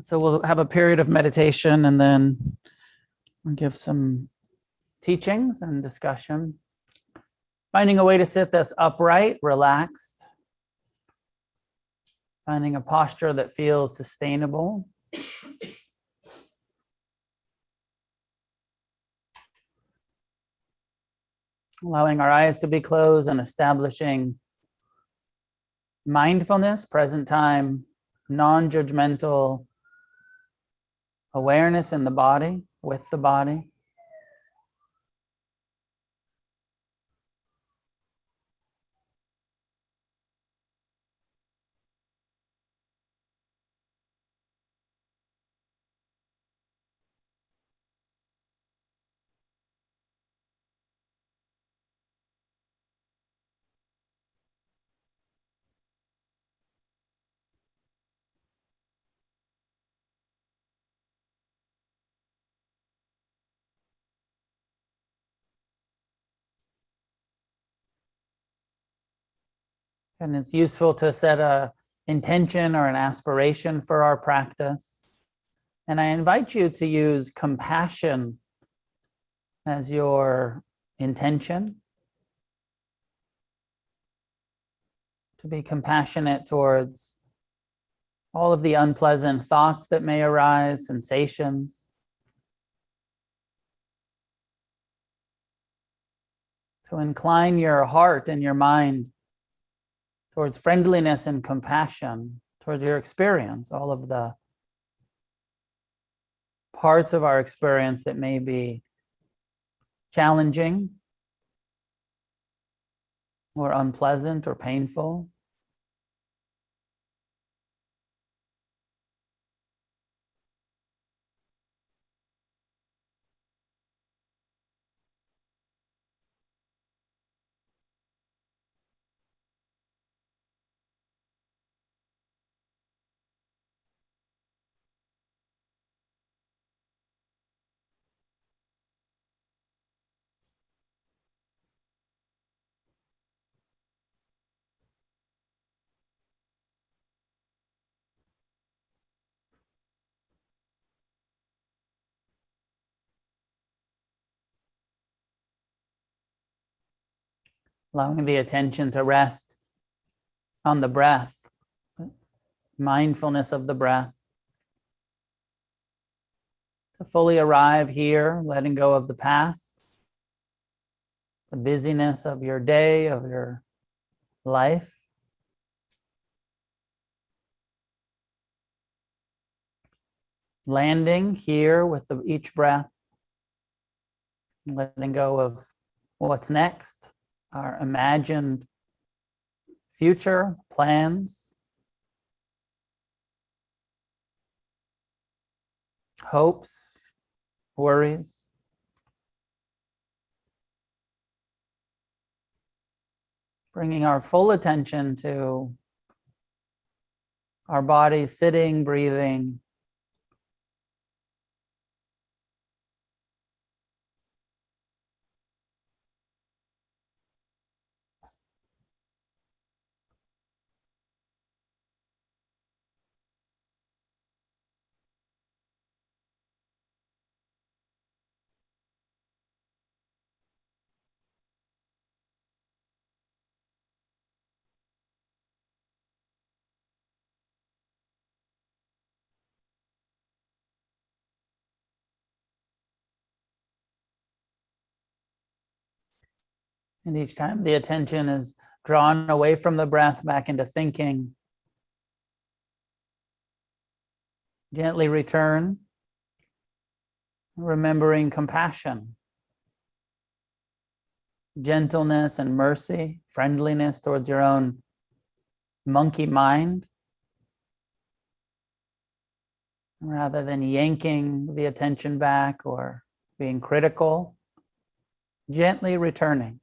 So we'll have a period of meditation and then we'll give some teachings and discussion. Finding a way to sit that's upright, relaxed. Finding a posture that feels sustainable. Allowing our eyes to be closed and establishing mindfulness, present time, non-judgmental awareness in the body, with the body. And it's useful to set a intention or an aspiration for our practice. And I invite you to use compassion as your intention. To be compassionate towards all of the unpleasant thoughts that may arise, sensations. To incline your heart and your mind towards friendliness and compassion, towards your experience, all of the parts of our experience that may be challenging or unpleasant or painful. Allowing the attention to rest on the breath, mindfulness of the breath. To fully arrive here, letting go of the past, the busyness of your day, of your life. Landing here with each breath, letting go of what's next, our imagined future plans, hopes, worries. Bringing our full attention to our body sitting, breathing. And each time the attention is drawn away from the breath back into thinking, gently return, remembering compassion, gentleness and mercy, friendliness towards your own monkey mind, rather than yanking the attention back or being critical, gently returning.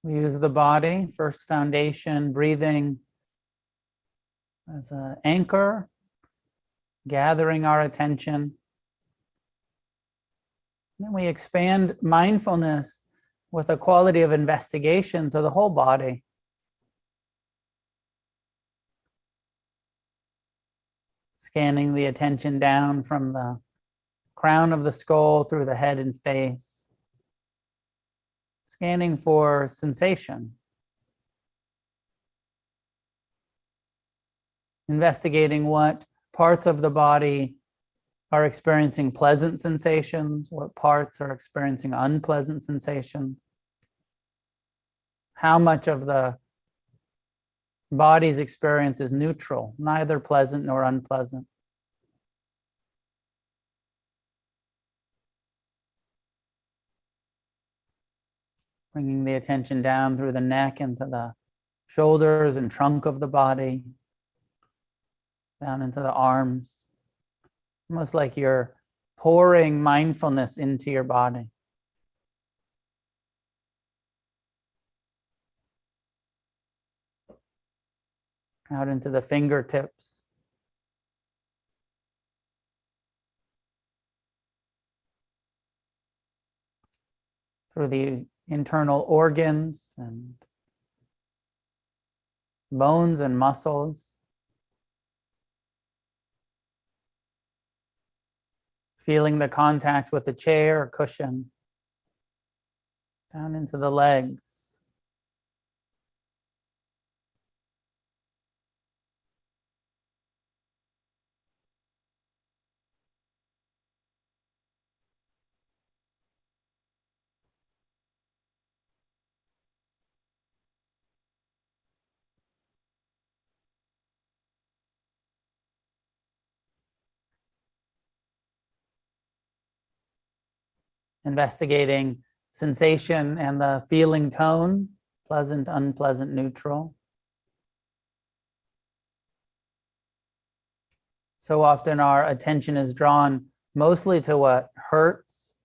We use the body, first foundation, breathing as an anchor, gathering our attention. Then we expand mindfulness with a quality of investigation to the whole body. Scanning the attention down from the crown of the skull through the head and face. Scanning for sensation. Investigating what parts of the body are experiencing pleasant sensations, what parts are experiencing unpleasant sensations. How much of the body's experience is neutral, neither pleasant nor unpleasant. Bringing the attention down through the neck into the shoulders and trunk of the body, down into the arms, almost like you're pouring mindfulness into your body. Out into the fingertips. Through the internal organs and bones and muscles. Feeling the contact with the chair or cushion. Down into the legs. Investigating sensation and the feeling tone, pleasant, unpleasant, neutral. So often our attention is drawn mostly to what hurts.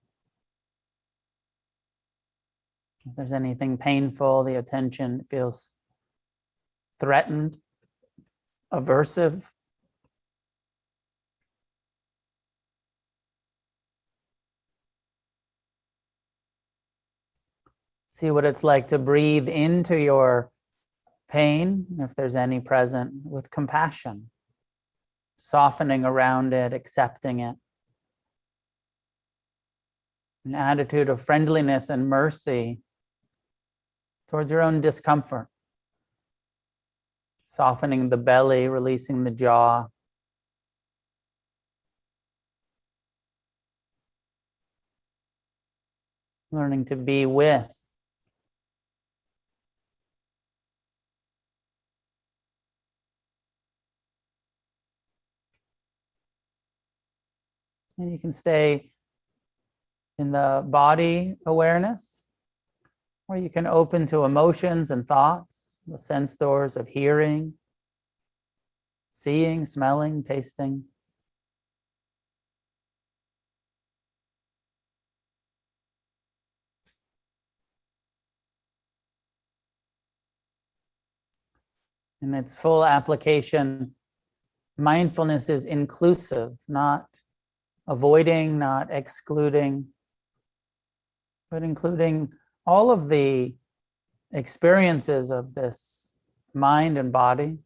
If there's anything painful, the attention feels threatened, aversive. See what it's like to breathe into your pain, if there's any present, with compassion, softening around it, accepting it. An attitude of friendliness and mercy towards your own discomfort. Softening the belly, releasing the jaw. Learning to be with. And you can stay in the body awareness, or you can open to emotions and thoughts, the sense doors of hearing, seeing, smelling, tasting. In its full application, mindfulness is inclusive, not avoiding, not excluding, but including all of the experiences of this mind and body.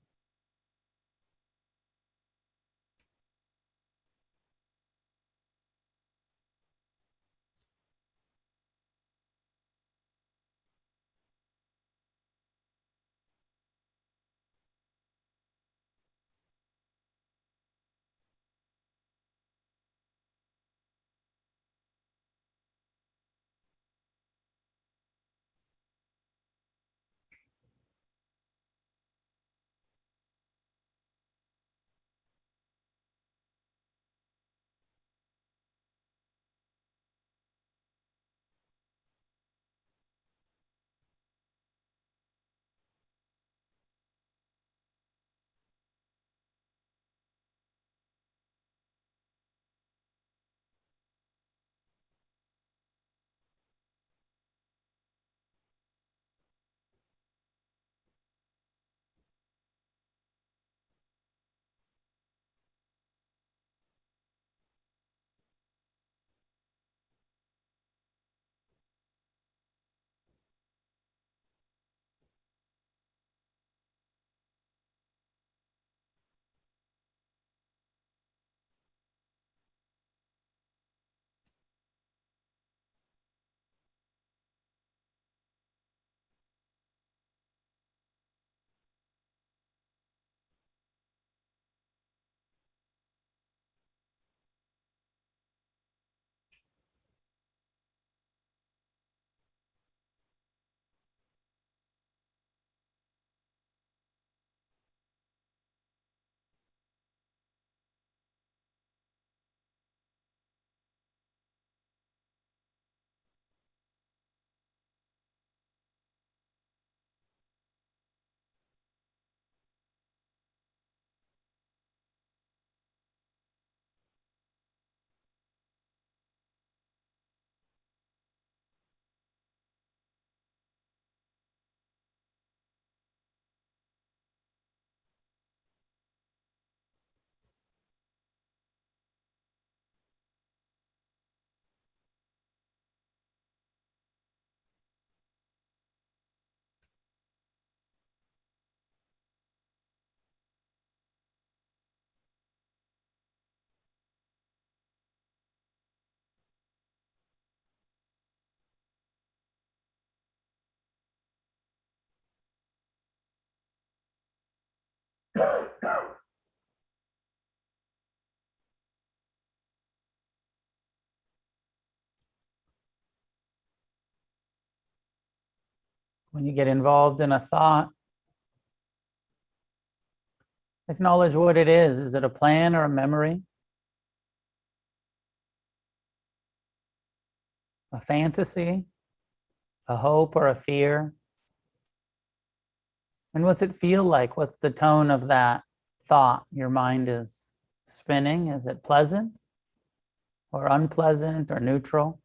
When you get involved in a thought, acknowledge what it is. Is it a plan or a memory? A fantasy? A hope or a fear? And what's it feel like? What's the tone of that thought your mind is spinning? Is it pleasant or unpleasant or neutral?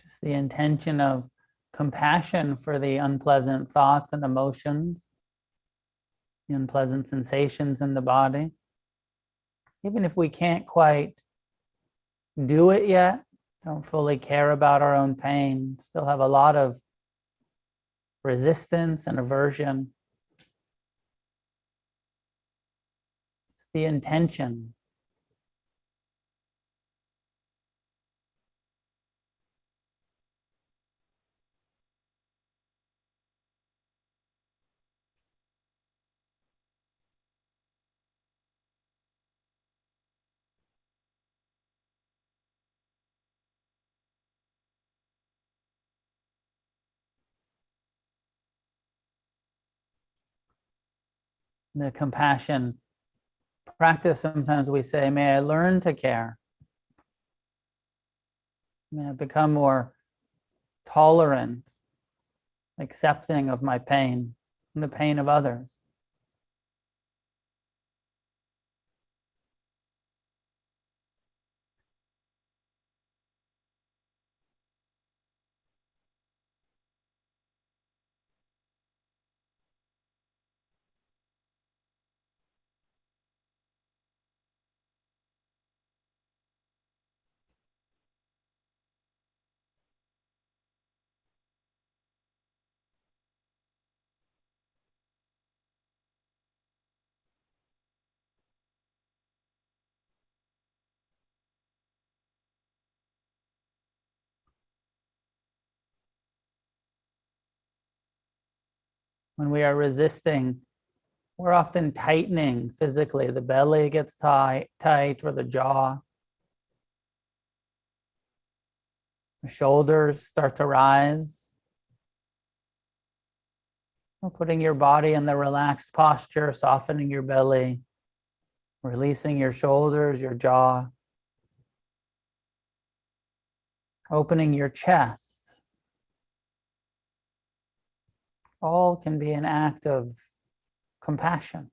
Just the intention of compassion for the unpleasant thoughts and emotions, the unpleasant sensations in the body. Even if we can't quite do it yet, don't fully care about our own pain, still have a lot of resistance and aversion. It's the intention. The compassion practice, sometimes we say, may I learn to care. May I become more tolerant, accepting of my pain and the pain of others. When we are resisting, we're often tightening physically. The belly gets tight, or the jaw. The shoulders start to rise. We're putting your body in the relaxed posture, softening your belly, releasing your shoulders, your jaw, opening your chest. All can be an act of compassion.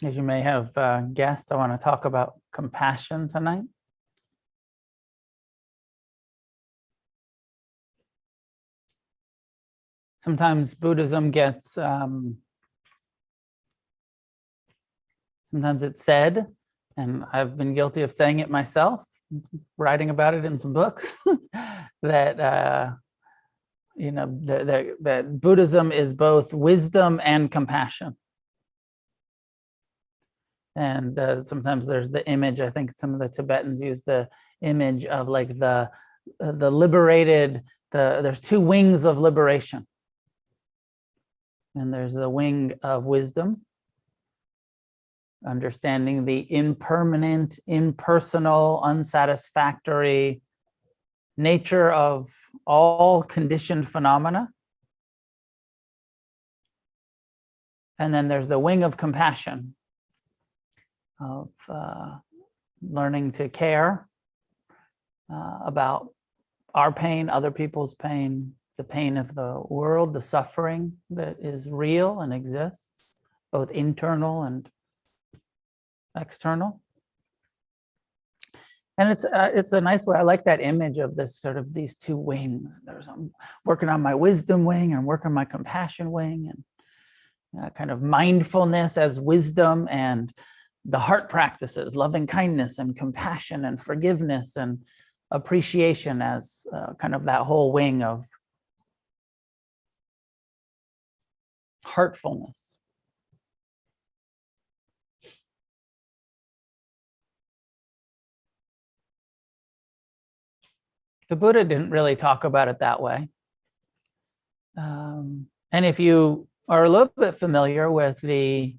As you may have guessed, I want to talk about compassion tonight. Sometimes Buddhism gets, sometimes it's said, and I've been guilty of saying it myself, writing about it in some books, that that Buddhism is both wisdom and compassion. And sometimes there's the image, I think some of the Tibetans use the image of like the liberated, there's two wings of liberation. And there's the wing of wisdom, understanding the impermanent, impersonal, unsatisfactory nature of all conditioned phenomena. And then there's the wing of compassion, of learning to care about our pain, other people's pain, the pain of the world, the suffering that is real and exists, both internal and external. And it's a nice way. I like that image of this sort of these two wings. I'm working on my wisdom wing and working on my compassion wing, and kind of mindfulness as wisdom, and the heart practices, loving kindness and compassion and forgiveness and appreciation as kind of that whole wing of heartfulness. The Buddha didn't really talk about it that way. And if you are a little bit familiar with the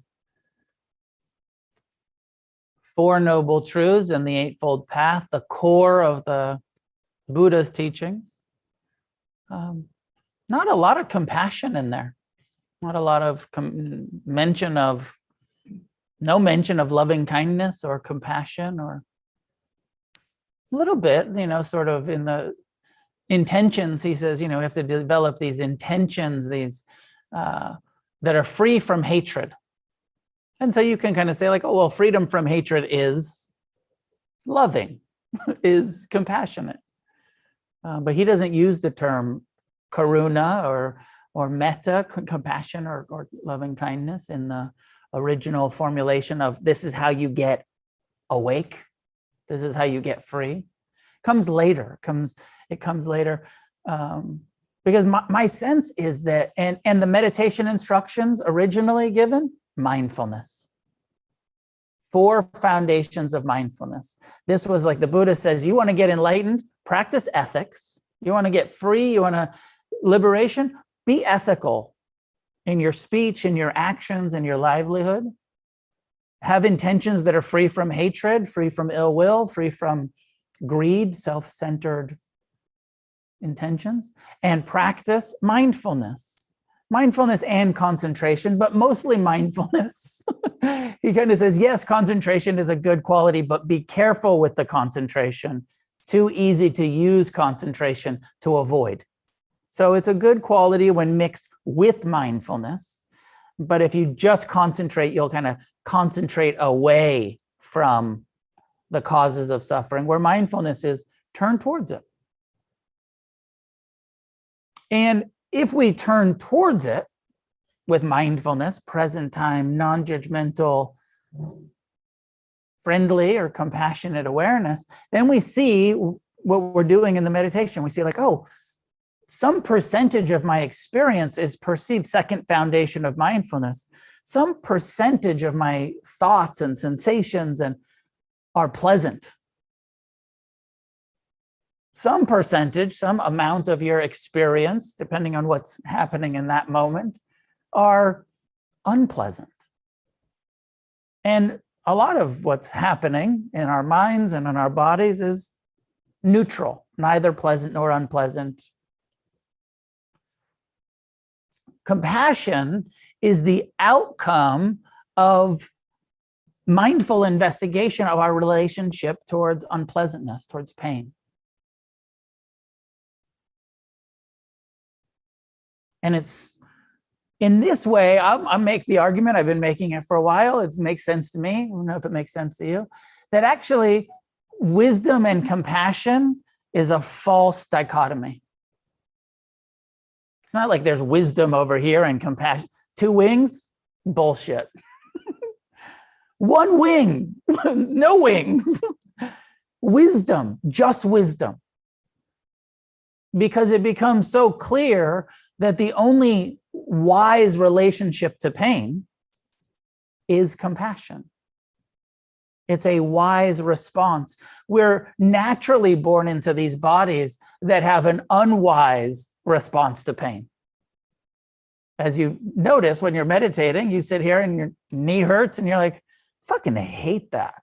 Four Noble Truths and the Eightfold Path, the core of the Buddha's teachings, not a lot of compassion in there. Not a lot of mention of, no mention of loving kindness or compassion, or a little bit, sort of in the intentions. He says, we have to develop these intentions, these that are free from hatred. And so you can kind of say like, oh, well, freedom from hatred is loving, is compassionate. But he doesn't use the term karuna or metta, compassion or loving kindness in the original formulation of this is how you get awake. This is how you get free. Comes later, it comes later. Because my sense is that, and the meditation instructions originally given, mindfulness. 4 foundations of mindfulness. This was like the Buddha says, you want to get enlightened, practice ethics. You want to get free, you want to liberation, be ethical in your speech, in your actions, in your livelihood. Have intentions that are free from hatred, free from ill will, free from greed, self-centered intentions, and practice mindfulness. Mindfulness and concentration, but mostly mindfulness. He kind of says, yes, concentration is a good quality, but be careful with the concentration. Too easy to use concentration to avoid. So it's a good quality when mixed with mindfulness. But if you just concentrate, you'll kind of concentrate away from the causes of suffering, where mindfulness is turn towards it. And if we turn towards it with mindfulness, present time, non-judgmental, friendly or compassionate awareness, then we see what we're doing in the meditation. We see like, oh, some percentage of my experience is perceived, second foundation of mindfulness. Some percentage of my thoughts and sensations are pleasant. Some percentage, some amount of your experience, depending on what's happening in that moment, are unpleasant. And a lot of what's happening in our minds and in our bodies is neutral, neither pleasant nor unpleasant. Compassion is the outcome of mindful investigation of our relationship towards unpleasantness, towards pain. And it's in this way, I'll make the argument, I've been making it for a while, it makes sense to me, I don't know if it makes sense to you, that actually wisdom and compassion is a false dichotomy. It's not like there's wisdom over here and compassion. Two wings, bullshit. One wing, no wings. Wisdom, just wisdom. Because it becomes so clear that the only wise relationship to pain is compassion. It's a wise response. We're naturally born into these bodies that have an unwise response to pain. As you notice when you're meditating, you sit here and your knee hurts and you're like, fucking hate that.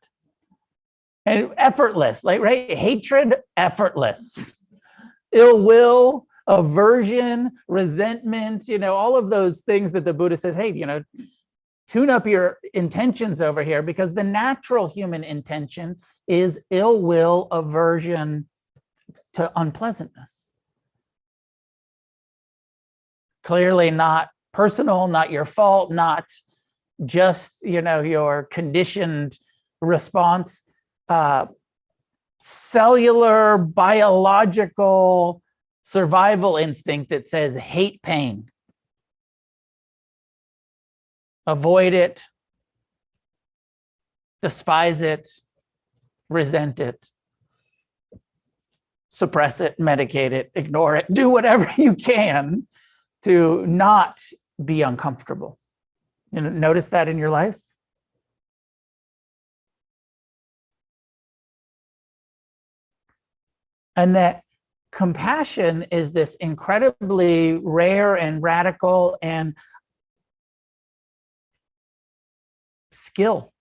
And effortless, like, right? Hatred, effortless. Ill will, aversion, resentment, all of those things that the Buddha says, hey, tune up your intentions over here, because the natural human intention is ill will, aversion to unpleasantness. Clearly not personal, not your fault, not just, your conditioned response, cellular, biological survival instinct that says hate pain. Avoid it, despise it, resent it, suppress it, medicate it, ignore it, do whatever you can to not be uncomfortable. Notice that in your life. And that compassion is this incredibly rare and radical and skill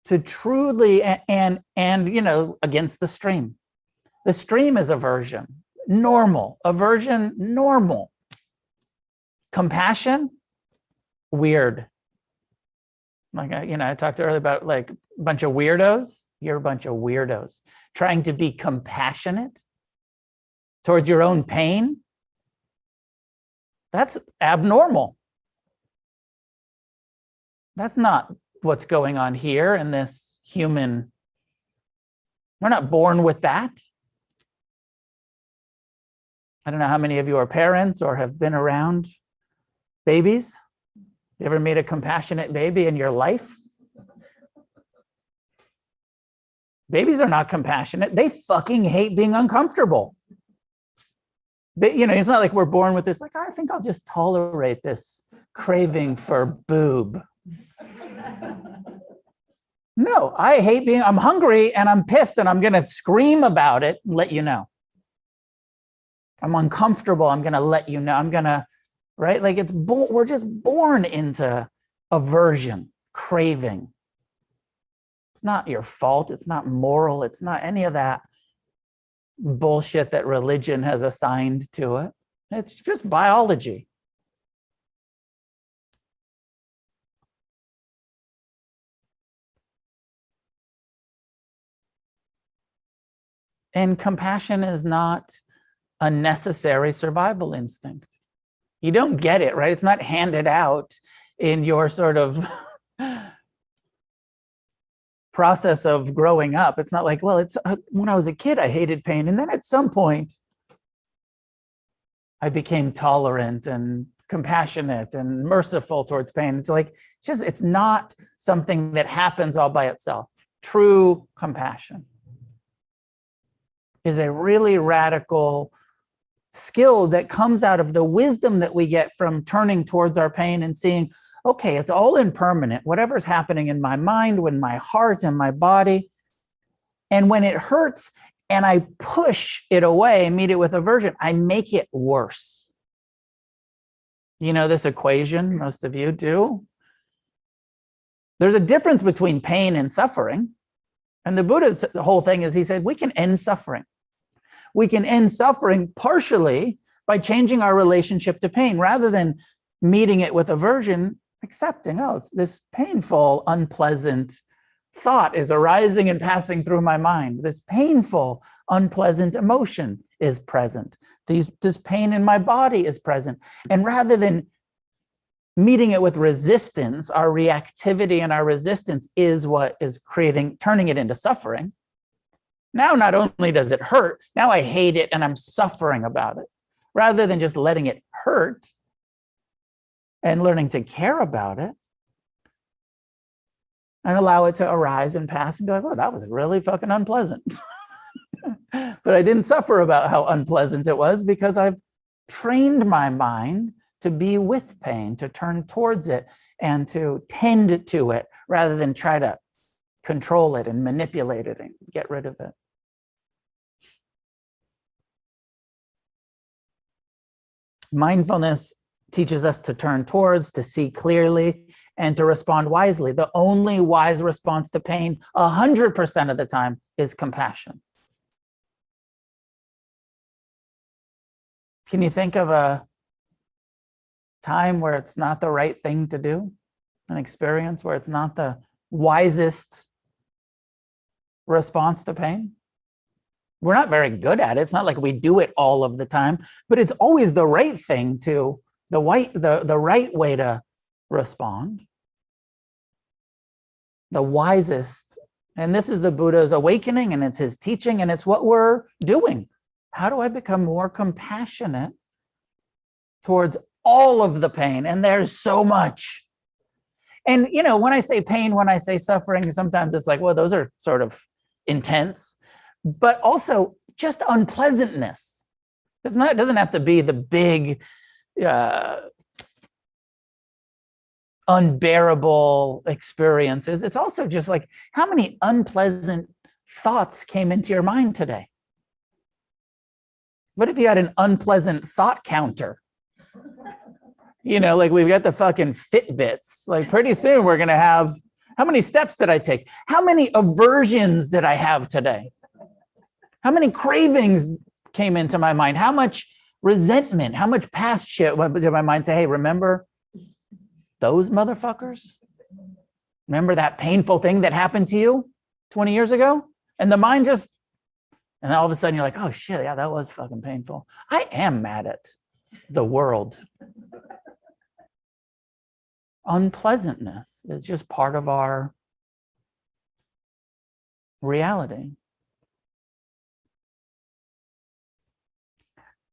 to truly and against the stream. The stream is aversion, normal. Aversion, normal. Compassion, weird. Like I talked earlier about like a bunch of weirdos. You're a bunch of weirdos trying to be compassionate towards your own pain. That's abnormal. That's not what's going on here in this human. We're not born with that. I don't know how many of you are parents or have been around babies. You ever meet a compassionate baby in your life? Babies are not compassionate. They fucking hate being uncomfortable. It's not like we're born with this, like, I think I'll just tolerate this craving for boob. No, I hate I'm hungry and I'm pissed and I'm going to scream about it and let you know. I'm uncomfortable. I'm going to let you know. I'm going to, right? Like we're just born into aversion, craving. It's not your fault. It's not moral. It's not any of that bullshit that religion has assigned to it. It's just biology. And compassion is not a necessary survival instinct. You don't get it, right? It's not handed out in your sort of process of growing up. It's not like, well, it's when I was a kid, I hated pain. And then at some point, I became tolerant and compassionate and merciful towards pain. It's like, it's not something that happens all by itself. True compassion is a really radical skill that comes out of the wisdom that we get from turning towards our pain and seeing, okay, it's all impermanent. Whatever's happening in my mind, in my heart, in my body. And when it hurts and I push it away, meet it with aversion, I make it worse. You know this equation, most of you do. There's a difference between pain and suffering. And the Buddha's whole thing is, he said, we can end suffering. We can end suffering partially by changing our relationship to pain, rather than meeting it with aversion, accepting, oh, it's this painful, unpleasant thought is arising and passing through my mind. This painful, unpleasant emotion is present. This pain in my body is present. And rather than meeting it with resistance, our reactivity and our resistance is what is turning it into suffering. Now, not only does it hurt, now I hate it and I'm suffering about it. Rather than just letting it hurt and learning to care about it and allow it to arise and pass and be like, oh, that was really fucking unpleasant. But I didn't suffer about how unpleasant it was because I've trained my mind to be with pain, to turn towards it and to tend to it rather than try to control it and manipulate it and get rid of it. Mindfulness teaches us to turn towards, to see clearly, and to respond wisely. The only wise response to pain 100% of the time is compassion. Can you think of a time where it's not the right thing to do? An experience where it's not the wisest response to pain? We're not very good at it. It's not like we do it all of the time, but it's always the right thing to, the right way to respond. The wisest. And this is the Buddha's awakening, and it's his teaching, and it's what we're doing. How do I become more compassionate towards all of the pain? And there's so much. And, you know, when I say pain, when I say suffering, sometimes it's like, well, those are sort of intense, but also just unpleasantness. It doesn't have to be the big, unbearable experiences. It's also just like, how many unpleasant thoughts came into your mind today? What if you had an unpleasant thought counter? You know, like we've got the fucking Fitbits. Like pretty soon we're going to have, how many steps did I take? How many aversions did I have today? How many cravings came into my mind? How much resentment? How much past shit did my mind say, hey, remember those motherfuckers? Remember that painful thing that happened to you 20 years ago? And the mind just, and all of a sudden you're like, oh shit, yeah, that was fucking painful. I am mad at the world. Unpleasantness is just part of our reality.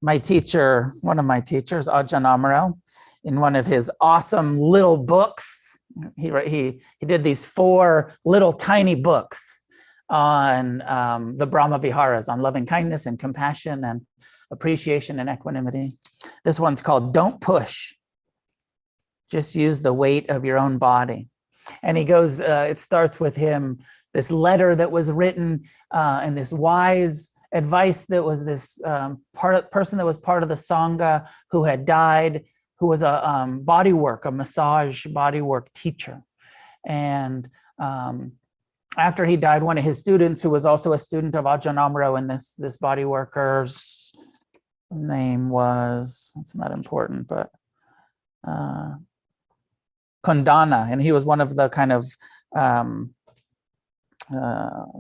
My teacher, one of my teachers, Ajahn Amaro, in one of his awesome little books, he did these 4 little tiny books on the Brahma-viharas, on loving kindness and compassion and appreciation and equanimity. This one's called Don't Push. Just use the weight of your own body. And he goes, it starts with him, this letter that was written and this wise advice that was this person that was part of the Sangha who had died, who was a bodywork, a massage bodywork teacher. And after he died, one of his students, who was also a student of Ajahn Amaro, and this bodyworker's name was, it's not important, but Kondana, and he was one of the kind of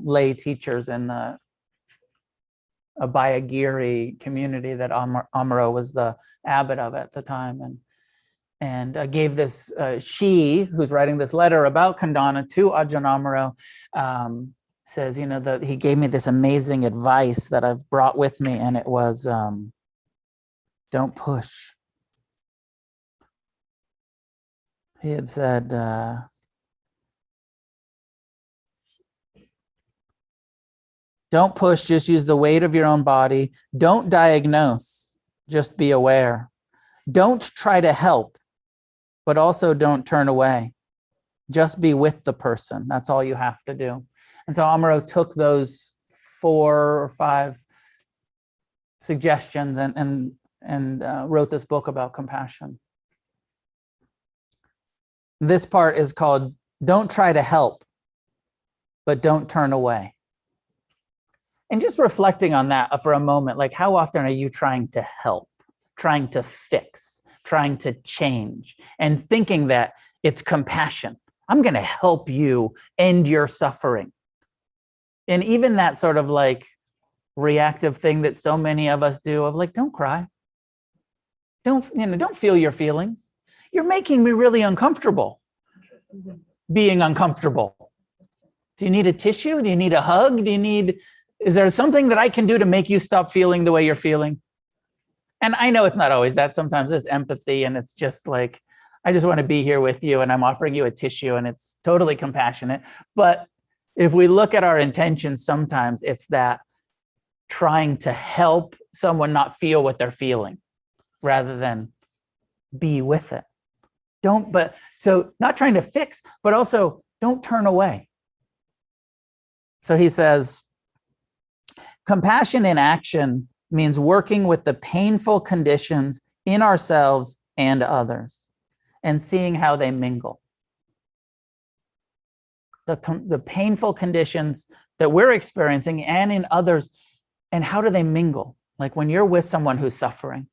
lay teachers in the Abhayagiri community that Amaro was the abbot of at the time, and gave this, she who's writing this letter about Kondana to Ajahn Amaro, says, you know, that he gave me this amazing advice that I've brought with me, and it was, don't push. He had said, don't push, just use the weight of your own body. Don't diagnose, just be aware. Don't try to help, but also don't turn away. Just be with the person. That's all you have to do. And so Amaro took those 4 or 5 suggestions and wrote this book about compassion. This part is called, don't try to help, but don't turn away. And just reflecting on that for a moment, like how often are you trying to help, trying to fix, trying to change, and thinking that it's compassion? I'm going to help you end your suffering. And even that sort of like reactive thing that so many of us do of like, don't cry. Don't feel your feelings. You're making me really uncomfortable being uncomfortable. Do you need a tissue? Do you need a hug? Is there something that I can do to make you stop feeling the way you're feeling? And I know it's not always that. Sometimes it's empathy and it's just like, I just want to be here with you and I'm offering you a tissue and it's totally compassionate. But if we look at our intentions, sometimes it's that trying to help someone not feel what they're feeling rather than be with it. So not trying to fix, but also don't turn away. So he says, compassion in action means working with the painful conditions in ourselves and others and seeing how they mingle. The painful conditions that we're experiencing and in others, and how do they mingle? Like when you're with someone who's suffering,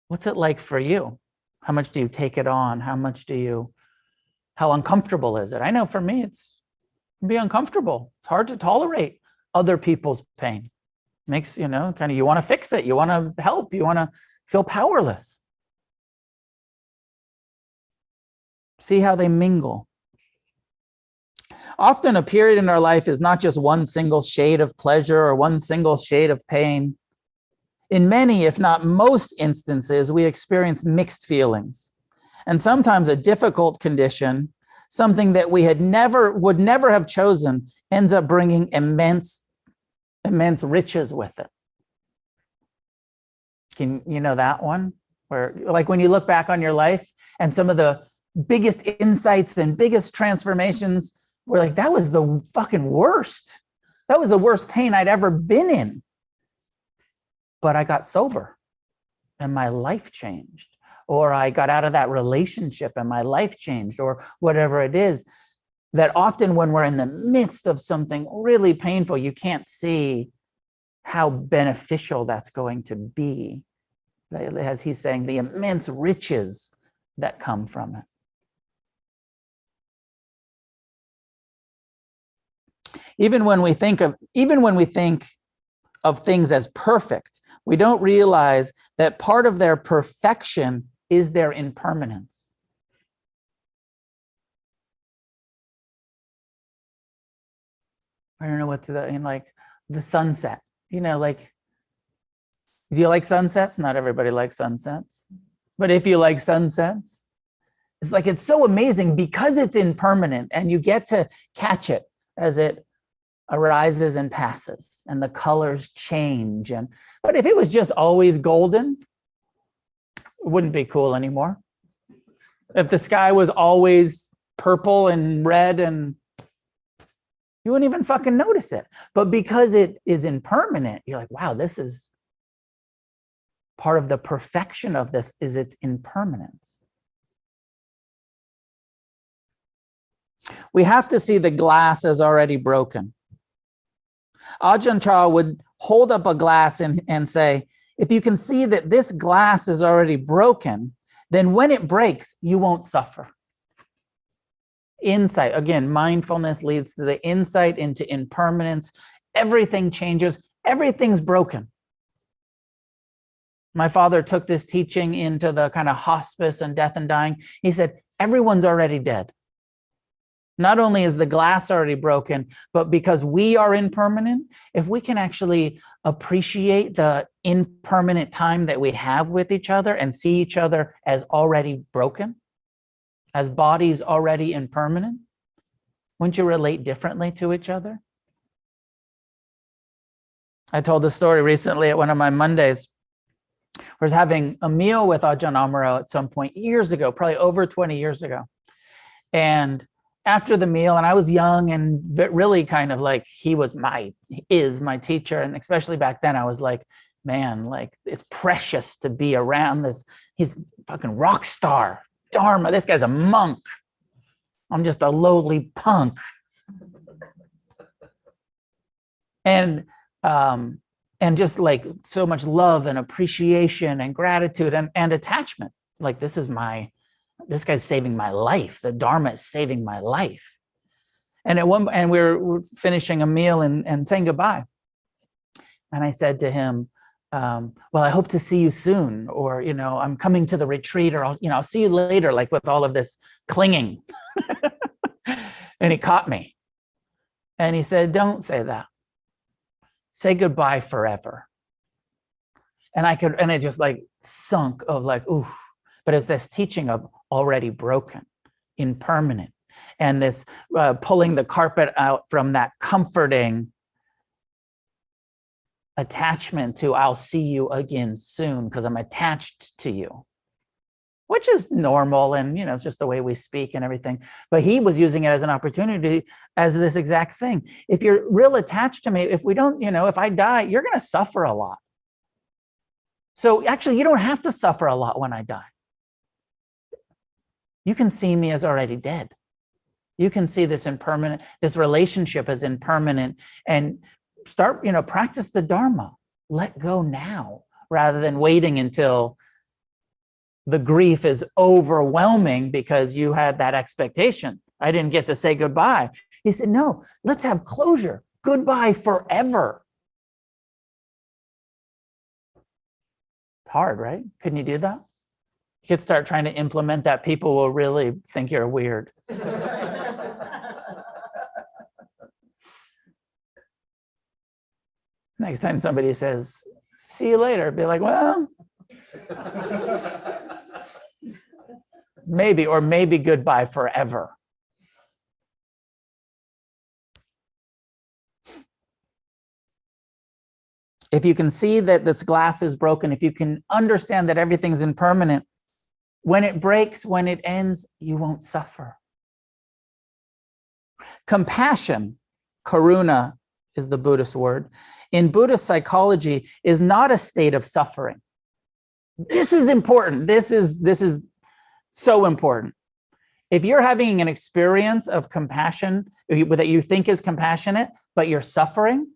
what's it like for you? How much do you take it on? How uncomfortable is it? I know for me, it can be uncomfortable. It's hard to tolerate other people's pain. Makes, you want to fix it. You want to help. You want to feel powerless. See how they mingle. Often a period in our life is not just one single shade of pleasure or one single shade of pain. In many, if not most instances, we experience mixed feelings. And sometimes a difficult condition, something that we would never have chosen, ends up bringing immense riches with it. Can you know that one? Where like when you look back on your life and some of the biggest insights and biggest transformations were like, that was the fucking worst. That was the worst pain I'd ever been in. But I got sober and my life changed. Or I got out of that relationship and my life changed, or whatever it is. That often when we're in the midst of something really painful, you can't see how beneficial that's going to be. As he's saying, the immense riches that come from it. Even when we think of things as perfect, we don't realize that part of their perfection is their impermanence. I don't know what's like the sunset, like, do you like sunsets? Not everybody likes sunsets, but if you like sunsets, it's like, it's so amazing because it's impermanent and you get to catch it as it arises and passes and the colors change. But if it was just always golden, it wouldn't be cool anymore. If the sky was always purple and red, and you wouldn't even fucking notice it. But because it is impermanent, you're like, wow, this is part of the perfection of this, is its impermanence. We have to see the glass as already broken. Ajahn Amaro would hold up a glass and say, if you can see that this glass is already broken, then when it breaks, you won't suffer. Insight, again, mindfulness leads to the insight into impermanence. Everything changes, everything's broken. My father took this teaching into the kind of hospice and death and dying. He said, everyone's already dead. Not only is the glass already broken, but because we are impermanent, if we can actually appreciate the impermanent time that we have with each other and see each other as already broken, as bodies already impermanent, wouldn't you relate differently to each other? I told a story recently at one of my Mondays. I was having a meal with Ajahn Amaro at some point years ago, probably over 20 years ago. And after the meal, and I was young and really kind of like, he is my teacher. And especially back then, I was like, man, like it's precious to be around this. He's fucking rock star. Dharma, this guy's a monk. I'm just a lowly punk. And just like so much love and appreciation and gratitude and attachment. Like this is my this guy's saving my life. The Dharma is saving my life. And we're finishing a meal and saying goodbye. And I said to him, well, I hope to see you soon, or, I'm coming to the retreat, or I'll see you later, like with all of this clinging. And he caught me. And he said, don't say that. Say goodbye forever. And it just like sunk of like, oof. But it's this teaching of already broken, impermanent, and this pulling the carpet out from that comforting attachment to I'll see you again soon because I'm attached to you, which is normal, and it's just the way we speak and everything. But he was using it as an opportunity, as this exact thing. If you're real attached to me, if we don't, if I die, you're going to suffer a lot. So actually, you don't have to suffer a lot when I die. You can see me as already dead. You can see this impermanent, this relationship as impermanent, and start, practice the Dharma. Let go now, rather than waiting until the grief is overwhelming because you had that expectation. I didn't get to say goodbye. He said, no, let's have closure. Goodbye forever. It's hard, right? Couldn't you do that? You could start trying to implement that. People will really think you're weird. Next time somebody says, see you later, be like, well, maybe, or maybe goodbye forever. If you can see that this glass is broken, if you can understand that everything's impermanent, when it breaks, when it ends, you won't suffer. Compassion, karuna is the Buddhist word, in Buddhist psychology is not a state of suffering. This is important. This is so important. If you're having an experience of compassion that you think is compassionate, but you're suffering,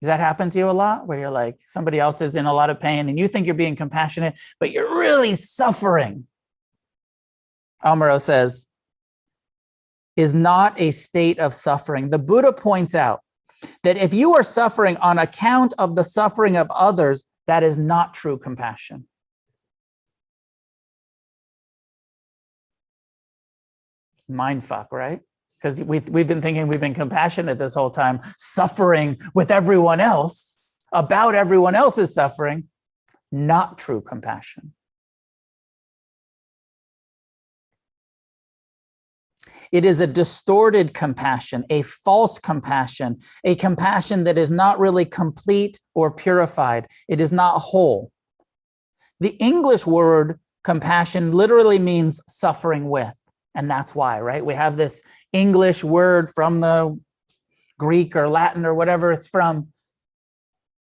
does that happen to you a lot? Where you're like, somebody else is in a lot of pain and you think you're being compassionate, but you're really suffering. Amaro says, is not a state of suffering. The Buddha points out that if you are suffering on account of the suffering of others, that is not true compassion. Mindfuck, right? Because we've been thinking we've been compassionate this whole time, suffering with everyone else, about everyone else's suffering, not true compassion. It is a distorted compassion, a false compassion, a compassion that is not really complete or purified. It is not whole. The English word compassion literally means suffering with. And that's why, right? We have this English word from the Greek or Latin or whatever it's from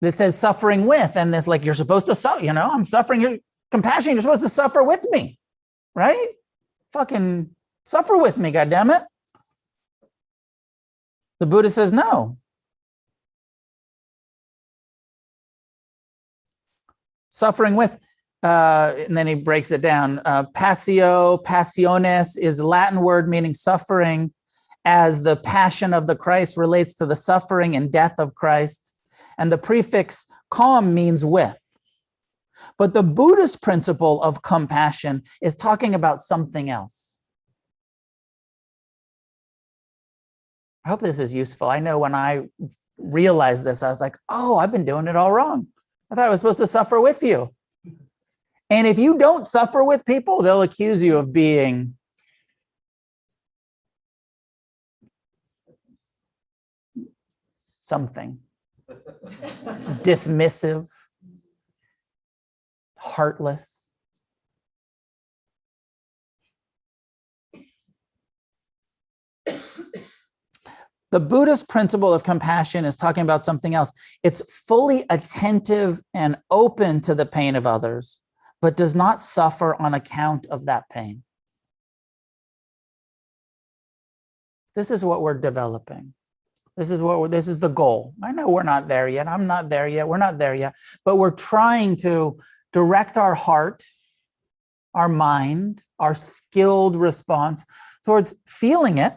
that says suffering with. And it's like, you're supposed to suffer, I'm suffering. You're compassion. You're supposed to suffer with me, right? Fucking suffer with me, goddammit. The Buddha says no. Suffering with, and then he breaks it down. Passio, passiones is a Latin word meaning suffering, as the passion of the Christ relates to the suffering and death of Christ. And the prefix com means with. But the Buddhist principle of compassion is talking about something else. I hope this is useful. I know when I realized this, I was like, oh, I've been doing it all wrong. I thought I was supposed to suffer with you. And if you don't suffer with people, they'll accuse you of being something. Dismissive, heartless. The Buddhist principle of compassion is talking about something else. It's fully attentive and open to the pain of others, but does not suffer on account of that pain. This is what we're developing. This is the goal. I know we're not there yet. I'm not there yet. We're not there yet. But we're trying to direct our heart our mind, our skilled response towards feeling it,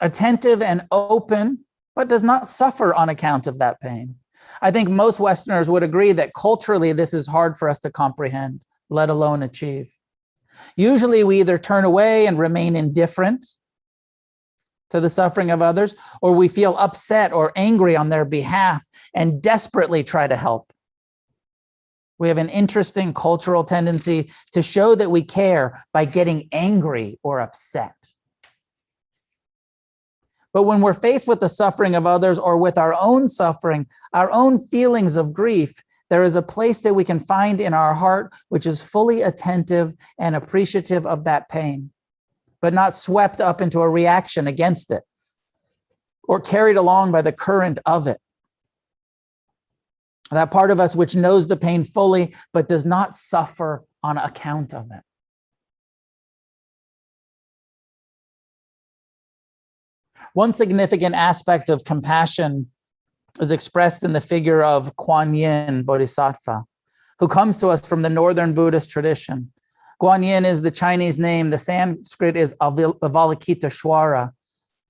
attentive and open, but does not suffer on account of that pain. I think most Westerners would agree that culturally this is hard for us to comprehend, let alone achieve. Usually we either turn away and remain indifferent to the suffering of others, or we feel upset or angry on their behalf and desperately try to help. We have an interesting cultural tendency to show that we care by getting angry or upset. But when we're faced with the suffering of others or with our own suffering, our own feelings of grief, there is a place that we can find in our heart which is fully attentive and appreciative of that pain, but not swept up into a reaction against it or carried along by the current of it. That part of us which knows the pain fully, but does not suffer on account of it. One significant aspect of compassion is expressed in the figure of Kuan Yin Bodhisattva, who comes to us from the northern Buddhist tradition. Kuan Yin is the Chinese name. The Sanskrit is Avalokiteshvara,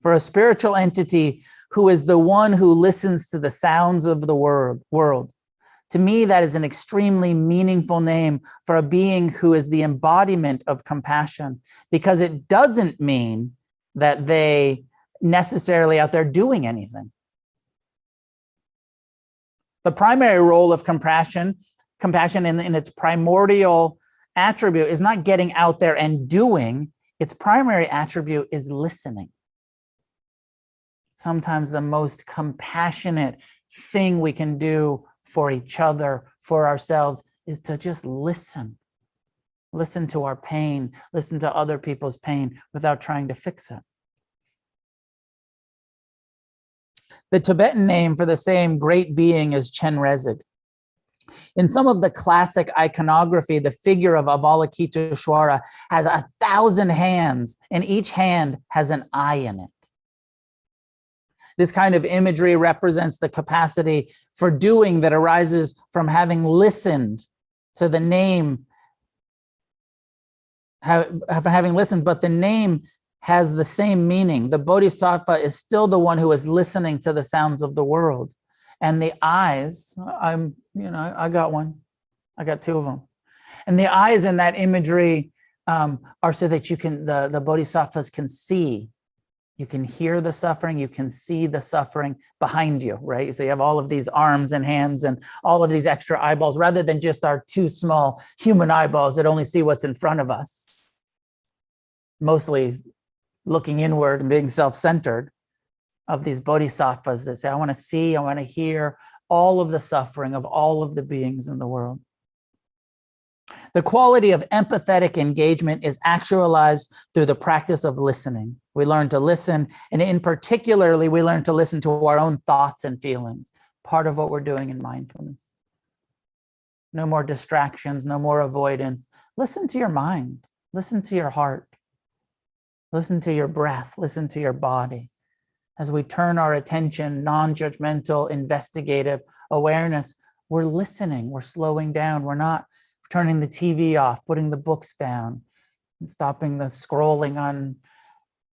for a spiritual entity who is the one who listens to the sounds of the world. To me, that is an extremely meaningful name for a being who is the embodiment of compassion, because it doesn't mean that they necessarily out there doing anything. The primary role of compassion in its primordial attribute is not getting out there and doing. Its primary attribute is listening. Sometimes the most compassionate thing we can do for each other, for ourselves, is to just listen. Listen to our pain, listen to other people's pain without trying to fix it. The Tibetan name for the same great being is Chenrezig. In some of the classic iconography, the figure of Avalokiteshvara has 1,000 hands, and each hand has an eye in it. This kind of imagery represents the capacity for doing that arises from having listened to the name, having listened, but the name has the same meaning. The Bodhisattva is still the one who is listening to the sounds of the world. And the eyes, I got one. I got two of them. And the eyes in that imagery are so that you can, the Bodhisattvas can see. You can hear the suffering, you can see the suffering behind you, right? So you have all of these arms and hands and all of these extra eyeballs, rather than just our two small human eyeballs that only see what's in front of us, mostly looking inward and being self-centered. Of these bodhisattvas that say, I want to see, I want to hear all of the suffering of all of the beings in the world. The quality of empathetic engagement is actualized through the practice of listening. We learn to listen, and in particularly, we learn to listen to our own thoughts and feelings, part of what we're doing in mindfulness. No more distractions, no more avoidance. Listen to your mind, listen to your heart, listen to your breath, listen to your body. As we turn our attention, non-judgmental, investigative awareness, we're listening, we're slowing down, we're not turning the TV off, putting the books down, and stopping the scrolling on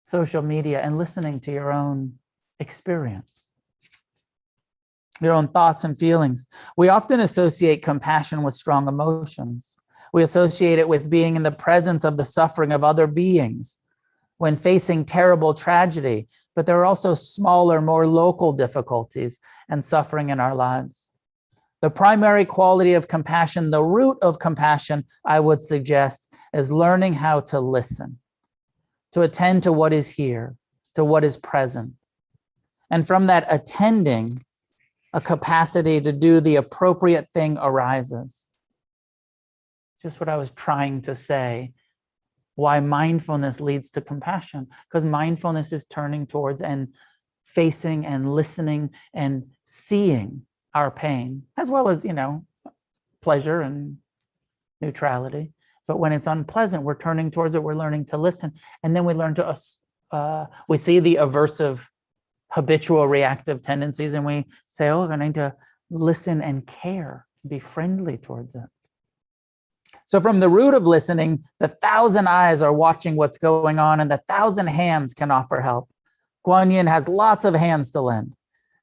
social media and listening to your own experience, your own thoughts and feelings. We often associate compassion with strong emotions. We associate it with being in the presence of the suffering of other beings when facing terrible tragedy, but there are also smaller, more local difficulties and suffering in our lives. The primary quality of compassion, the root of compassion, I would suggest, is learning how to listen, to attend to what is here, to what is present. And from that attending, a capacity to do the appropriate thing arises. Just what I was trying to say. Why mindfulness leads to compassion, because mindfulness is turning towards and facing and listening and seeing our pain, as well as, pleasure and neutrality. But when it's unpleasant, we're turning towards it, we're learning to listen. And then we learn to, we see the aversive, habitual reactive tendencies, and we say, oh, I need to listen and care Be friendly towards it. So from the root of listening, the 1,000 eyes are watching what's going on, and the 1,000 hands can offer help. Guan Yin has lots of hands to lend.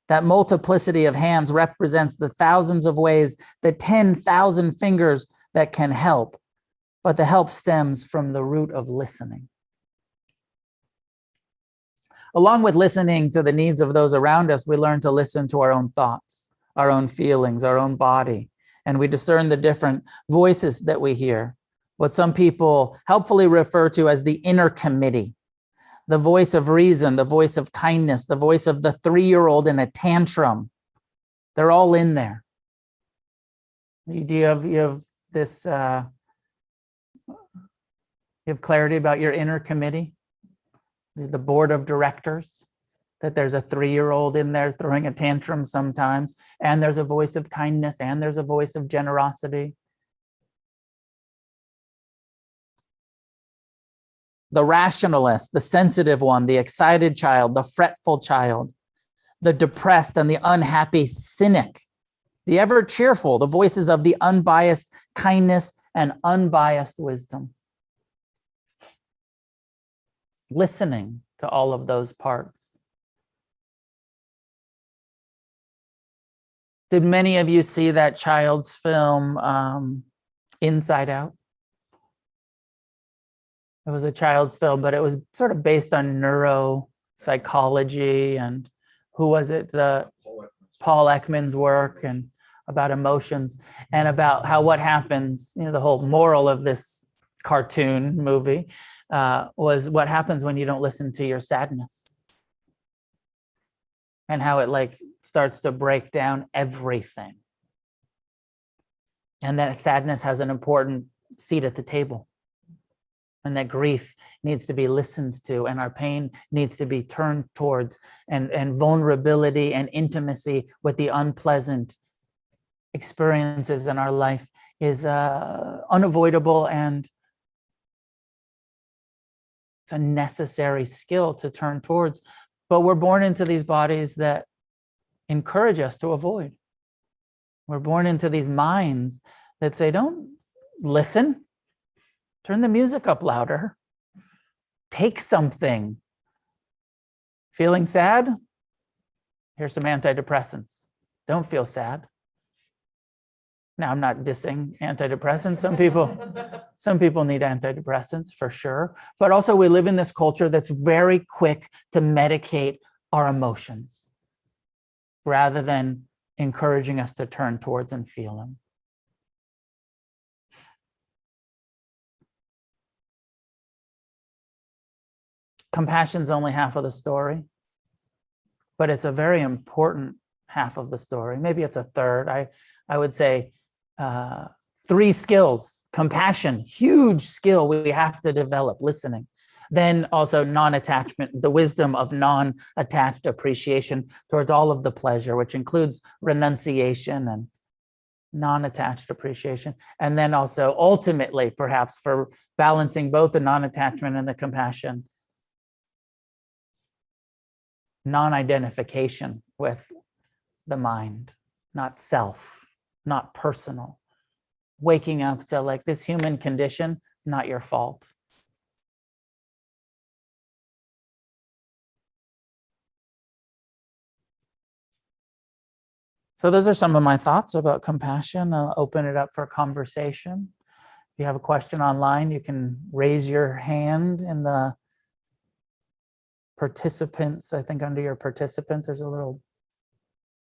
That multiplicity of hands represents the thousands of ways, the 10,000 fingers that can help. But the help stems from the root of listening. Along with listening to the needs of those around us, we learn to listen to our own thoughts, our own feelings, our own body, and we discern the different voices that we hear, what some people helpfully refer to as the inner committee, the voice of reason, the voice of kindness, the voice of the 3-year-old in a tantrum. They're all in there. You have this, you have clarity about your inner committee, the board of directors, that there's a 3-year-old in there throwing a tantrum sometimes, and there's a voice of kindness, and there's a voice of generosity. The rationalist, the sensitive one, the excited child, the fretful child, the depressed and the unhappy cynic, the ever cheerful, the voices of the unbiased kindness and unbiased wisdom. Listening to all of those parts. Did many of you see that child's film, Inside Out? It was a child's film, but it was sort of based on neuropsychology and who was it? Paul Ekman's work, and about emotions and about how what happens, the whole moral of this cartoon movie was what happens when you don't listen to your sadness, and how it starts to break down everything. And that sadness has an important seat at the table. And that grief needs to be listened to, and our pain needs to be turned towards, and vulnerability and intimacy with the unpleasant experiences in our life is unavoidable, and it's a necessary skill to turn towards. But we're born into these bodies that encourage us to avoid. We're born into these minds that say, don't listen. Turn the music up louder. Take something. Feeling sad? Here's some antidepressants. Don't feel sad. Now, I'm not dissing antidepressants. Some people need antidepressants for sure. But also we live in this culture that's very quick to medicate our emotions rather than encouraging us to turn towards and feel them. Compassion's only half of the story, but it's a very important half of the story. Maybe it's a third. I would say 3 skills. Compassion, huge skill we have to develop, listening. Then also non-attachment, the wisdom of non-attached appreciation towards all of the pleasure, which includes renunciation and non-attached appreciation. And then also ultimately, perhaps for balancing both the non-attachment and the compassion, non-identification with the mind, not self, not personal. Waking up to this human condition, it's not your fault. So those are some of my thoughts about compassion. I'll open it up for conversation. If you have a question online, you can raise your hand in the participants. I think under your participants, there's a little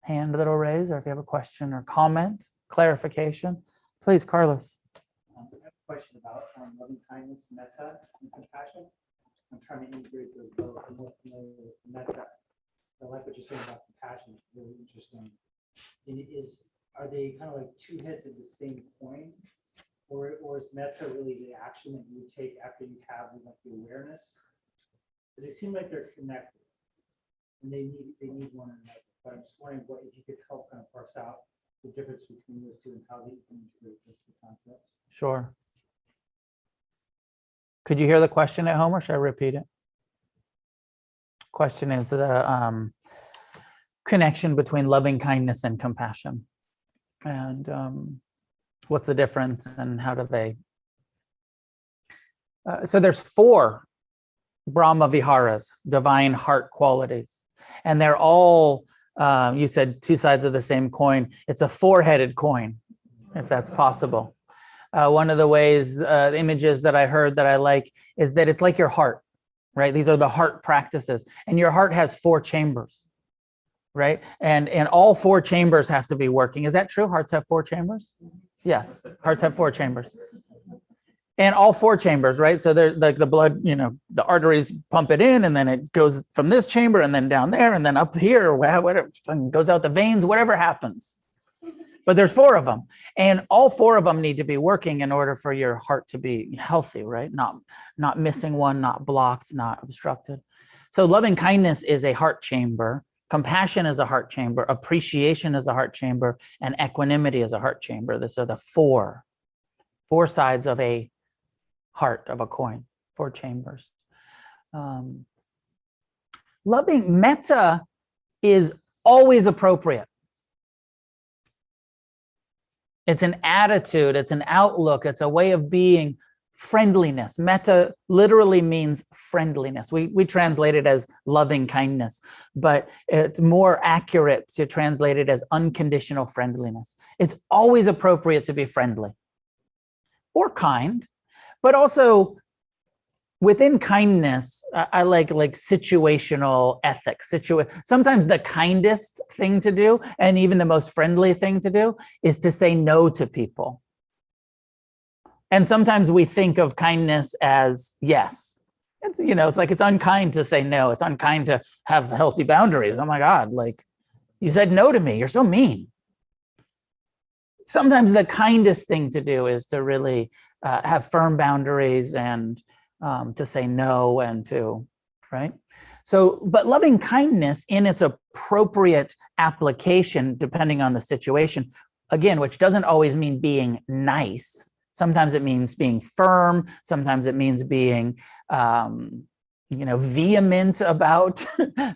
hand that'll raise, or if you have a question or comment, clarification, please, Carlos. I have a question about loving kindness, metta, and compassion. I'm trying to integrate those both. I'm more familiar with metta. I like what you're saying about compassion. It's really interesting. Are they kind of like 2 heads of the same coin, or is metta really the action that you take after you have the awareness? Because they seem like they're connected, and they need one another. But I'm just wondering if you could help kind of parse out the difference between those two and how they can integrate those 2 concepts. Sure. Could you hear the question at home, or should I repeat it? Question is the connection between loving kindness and compassion. And what's the difference and how do they? So there's 4 Brahma-viharas, divine heart qualities. And they're all, you said 2 sides of the same coin. It's a 4-headed coin, if that's possible. One of the ways, the images that I heard that I like is that it's like your heart, right? These are the heart practices. And your heart has 4 chambers, right? And all 4 chambers have to be working. Is that true? Hearts have 4 chambers? Yes, hearts have 4 chambers. And all 4 chambers, right? So they're like the blood, the arteries pump it in, and then it goes from this chamber and then down there and then up here, or whatever, goes out the veins, whatever happens. But there's 4 of them, and all 4 of them need to be working in order for your heart to be healthy, right? Not missing one, not blocked, not obstructed. So loving kindness is a heart chamber. Compassion is a heart chamber. Appreciation is a heart chamber, and equanimity is a heart chamber. These are the 4 sides of a heart, of a coin, 4 chambers. Loving metta is always appropriate. It's an attitude, it's an outlook, it's a way of being. Friendliness. Metta literally means friendliness. We translate it as loving kindness, but it's more accurate to translate it as unconditional friendliness. It's always appropriate to be friendly or kind, but also within kindness, I like situational ethics. Sometimes the kindest thing to do, and even the most friendly thing to do, is to say no to people. And sometimes we think of kindness as yes. It's like it's unkind to say no. It's unkind to have healthy boundaries. Oh my God, like you said no to me. You're so mean. Sometimes the kindest thing to do is to really have firm boundaries and to say no and to, right? So, but loving kindness in its appropriate application, depending on the situation, again, which doesn't always mean being nice. Sometimes it means being firm. Sometimes it means being, vehement about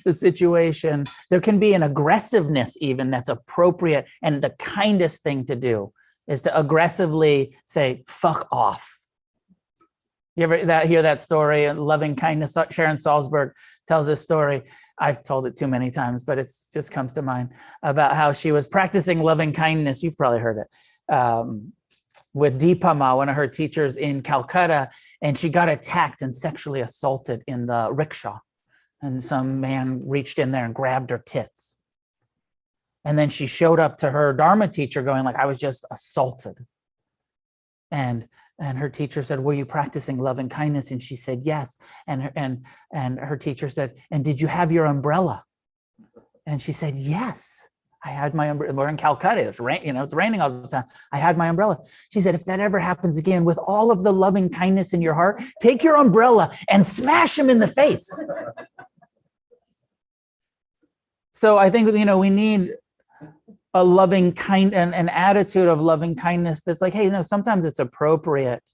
the situation. There can be an aggressiveness even that's appropriate. And the kindest thing to do is to aggressively say, fuck off. You ever hear that story? Loving kindness. Sharon Salzberg tells this story. I've told it too many times, but it just comes to mind about how she was practicing loving kindness. You've probably heard it. With Deepama, one of her teachers in Calcutta, and she got attacked and sexually assaulted in the rickshaw. And some man reached in there and grabbed her tits. And then she showed up to her Dharma teacher going like, I was just assaulted. And her teacher said, were you practicing loving kindness? And she said, yes. And her teacher said, and did you have your umbrella? And she said, yes. I had my umbrella. We're in Calcutta. It's raining all the time. I had my umbrella. She said, if that ever happens again, with all of the loving kindness in your heart, take your umbrella and smash him in the face. So I think, we need a loving kind and an attitude of loving kindness that's like, hey, sometimes it's appropriate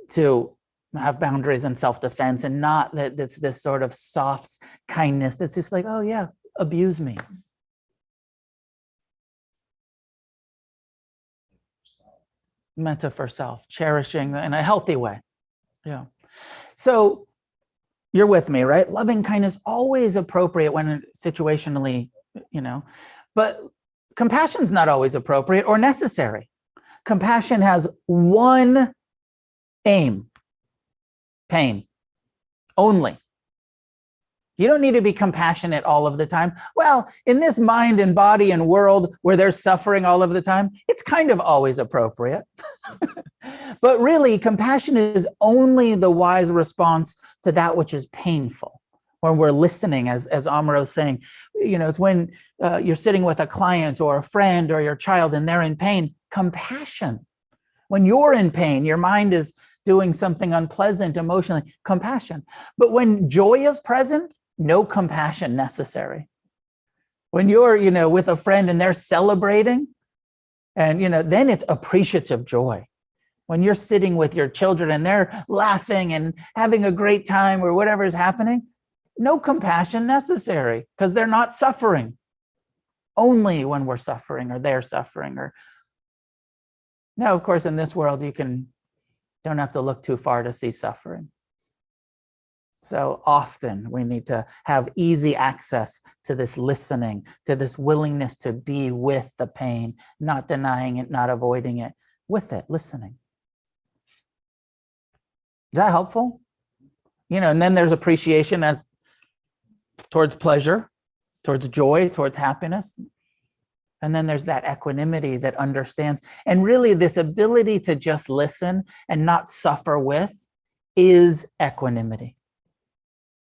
to have boundaries and self-defense, and not that it's this sort of soft kindness that's just like, oh yeah, abuse me. Metta for self, cherishing in a healthy way. Yeah. So you're with me, right? Loving kindness always appropriate when situationally, but compassion's not always appropriate or necessary. Compassion has one aim: pain only. You don't need to be compassionate all of the time. Well, in this mind and body and world where there's suffering all of the time, it's kind of always appropriate. But really, compassion is only the wise response to that which is painful. When we're listening, as Amaro's saying, it's when you're sitting with a client or a friend or your child and they're in pain, compassion. When you're in pain, your mind is doing something unpleasant emotionally, compassion. But when joy is present, no compassion necessary. When you're, with a friend and they're celebrating, and, then it's appreciative joy. When you're sitting with your children and they're laughing and having a great time or whatever is happening, no compassion necessary because they're not suffering. only when we're suffering or they're suffering. Or now, of course, in this world, don't have to look too far to see suffering. So often we need to have easy access to this listening, to this willingness to be with the pain, not denying it, not avoiding it, with it, listening. Is that helpful? And then there's appreciation as towards pleasure, towards joy, towards happiness. And then there's that equanimity that understands. And really this ability to just listen and not suffer with is equanimity,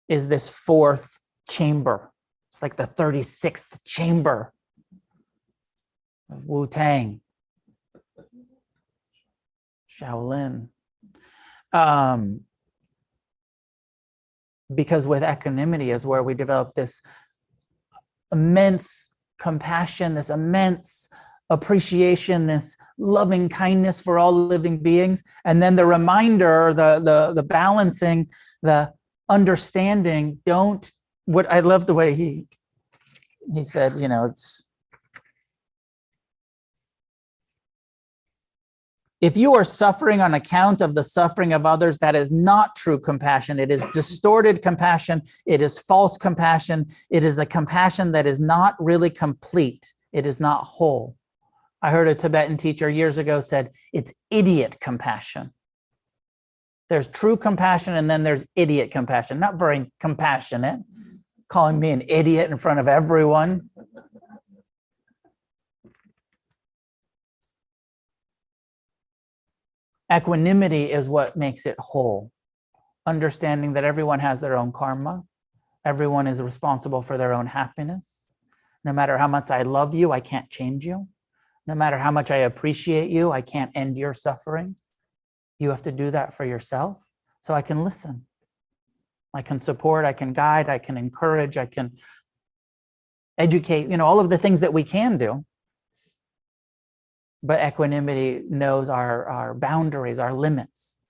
is this fourth chamber. It's like the 36th chamber of Wu-Tang, Shaolin. Because with equanimity is where we develop this immense compassion, this immense appreciation, this loving kindness for all living beings. And then the reminder, the balancing, the understanding, I love the way he said, it's, if you are suffering on account of the suffering of others, that is not true compassion. It is distorted compassion. It is false compassion. It is a compassion that is not really complete. It is not whole. I heard a Tibetan teacher years ago said, it's idiot compassion. There's true compassion and then there's idiot compassion. Not very compassionate, calling me an idiot in front of everyone. Equanimity is what makes it whole. Understanding that everyone has their own karma. Everyone is responsible for their own happiness. No matter how much I love you, I can't change you. No matter how much I appreciate you, I can't end your suffering. You have to do that for yourself. So I can listen. I can support, I can guide, I can encourage, I can educate, all of the things that we can do. But equanimity knows our boundaries, our limits.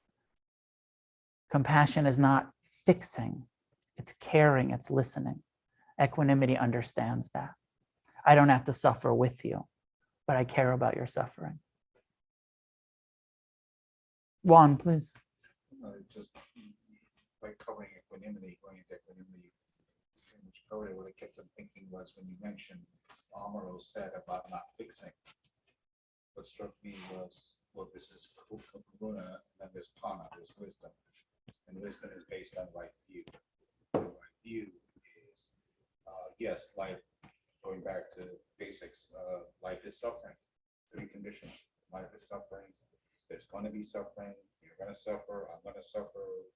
Compassion is not fixing, it's caring, it's listening. Equanimity understands that. I don't have to suffer with you, but I care about your suffering. Juan, please. Just by covering equanimity, going into equanimity, which probably what I kept on thinking was when you mentioned Amaro said about not fixing. What struck me was, well, this is karuna, and then there's pana, there's wisdom. And wisdom is based on right view. The right view is, yes, life, going back to basics, life is suffering. Three conditions. Life is suffering. There's going to be suffering. You're going to suffer. I'm going to suffer.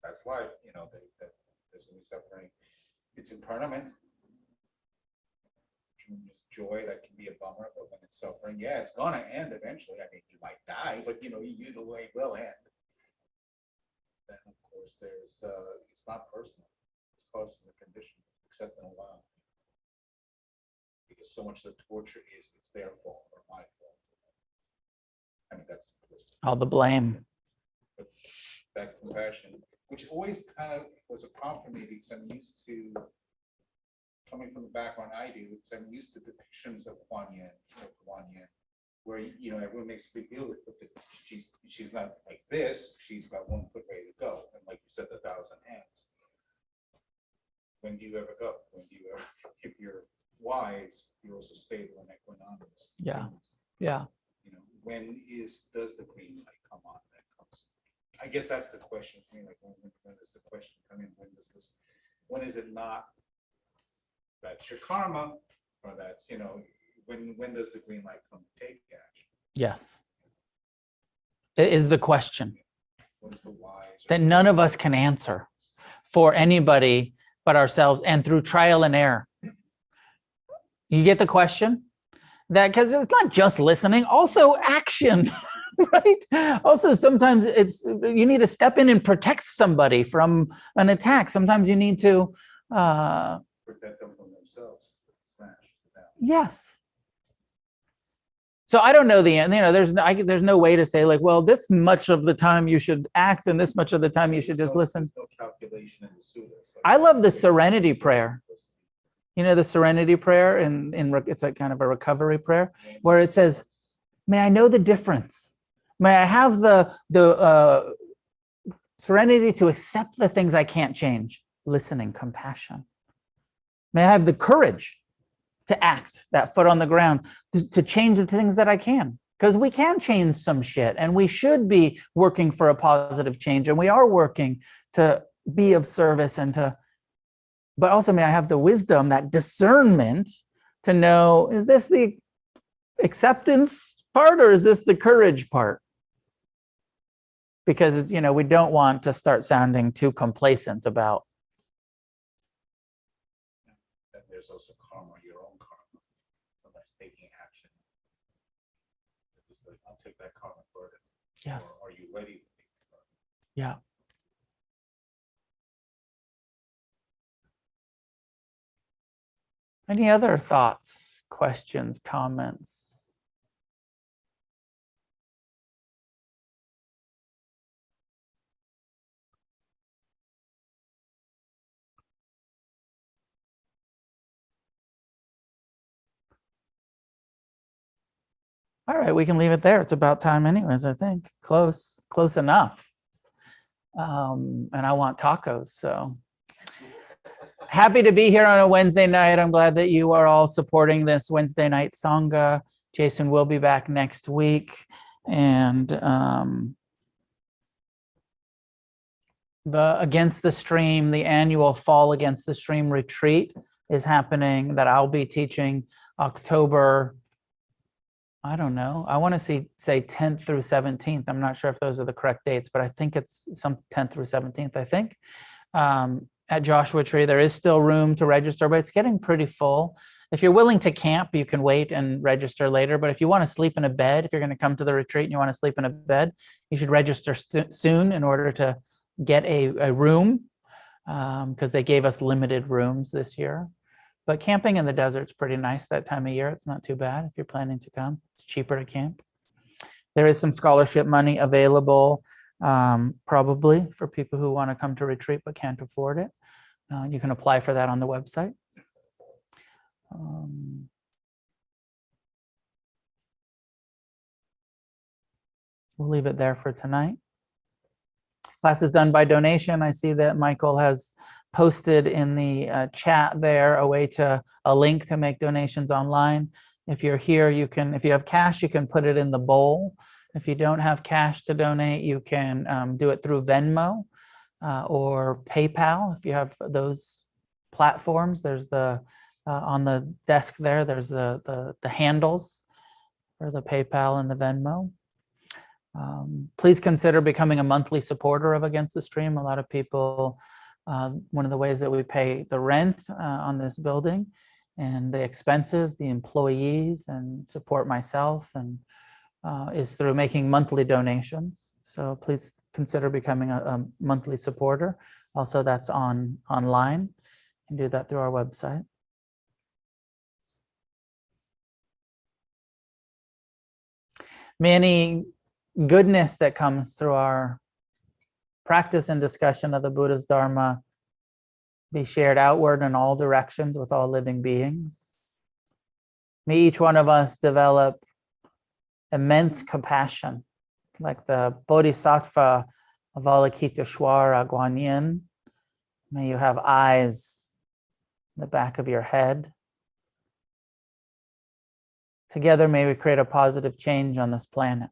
That's life. There's going to be suffering. It's impermanent. Joy, that can be a bummer, but when it's suffering, yeah, it's gonna end eventually. I mean, you might die, but you the way will end. Then of course there's it's not personal. It's caused as a condition, accept and allow. Because so much of the torture is it's their fault or my fault. I mean, that's simplistic. All the blame. But that compassion, which always kind of was a problem for me because I'm used to coming from the background I do, because I'm used to depictions of Kuan Yin, where everyone makes a big deal with it. She's not like this. She's got 1 foot ready to go, and like you said, 1,000 hands. When do you ever go? When do you ever? If you're wise, you're also stable and equanimous. Yeah. When does the green light come on? That comes. I guess that's the question for me. Like when does the question come in? When is it not? That's your karma, or that's, when does the green light come to take action? Yes. It is the question What is the wise that none of us can answer for anybody but ourselves and through trial and error. You get the question? That because it's not just listening, also action, right? Also, sometimes you need to step in and protect somebody from an attack. Sometimes you need to protect them from themselves. Yes. So I don't know the end. There's no way to say like, well, this much of the time you should act, and this much of the time you should just listen. There's no calculation in the suttas. I love the serenity prayer. You know, the serenity prayer, it's a kind of a recovery prayer where it says, may I know the difference. May I have the serenity to accept the things I can't change. Listening, compassion. May I have the courage to act, that foot on the ground, to change the things that I can. Because we can change some shit, and we should be working for a positive change, and we are working to be of service but also may I have the wisdom, that discernment to know, is this the acceptance part or is this the courage part? Because it's, we don't want to start sounding too complacent about. And there's also karma, your own karma. Sometimes taking action. It's like, I'll take that karma burden. Yes. Or are you ready to take the burden? Yeah. Any other thoughts, questions, comments? All right, we can leave it there. It's about time anyways, I think. Close enough. And I want tacos, so. Happy to be here on a Wednesday night. I'm glad that you are all supporting this Wednesday night Sangha. Jason will be back next week. And the Against the Stream, the annual Fall Against the Stream retreat is happening that I'll be teaching October, I don't know. I want to say 10th through 17th. I'm not sure if those are the correct dates, but I think it's some 10th through 17th, I think. At Joshua Tree, there is still room to register, but it's getting pretty full. If you're willing to camp, you can wait and register later. But if you want to sleep in a bed, if you're going to come to the retreat and you want to sleep in a bed, you should register soon in order to get a room, because they gave us limited rooms this year. But camping in the desert's pretty nice that time of year. It's not too bad if you're planning to come. It's cheaper to camp. There is some scholarship money available, probably for people who want to come to retreat but can't afford it. You can apply for that on the website. We'll leave it there for tonight. Class is done by donation. I see that Michael has posted in the chat there a link to make donations online. If you're here, if you have cash, you can put it in the bowl. If you don't have cash to donate, you can do it through Venmo or PayPal. If you have those platforms, there's on the desk there, there's the handles for the PayPal and the Venmo. Please consider becoming a monthly supporter of Against the Stream. A lot of people, one of the ways that we pay the rent on this building and the expenses, the employees, and support myself, and is through making monthly donations. So please consider becoming a monthly supporter. Also, that's online. You can do that through our website. Many goodness that comes through our practice and discussion of the Buddha's Dharma be shared outward in all directions with all living beings. May each one of us develop immense compassion, like the Bodhisattva Avalokiteshvara Guanyin. May you have eyes in the back of your head. Together, may we create a positive change on this planet.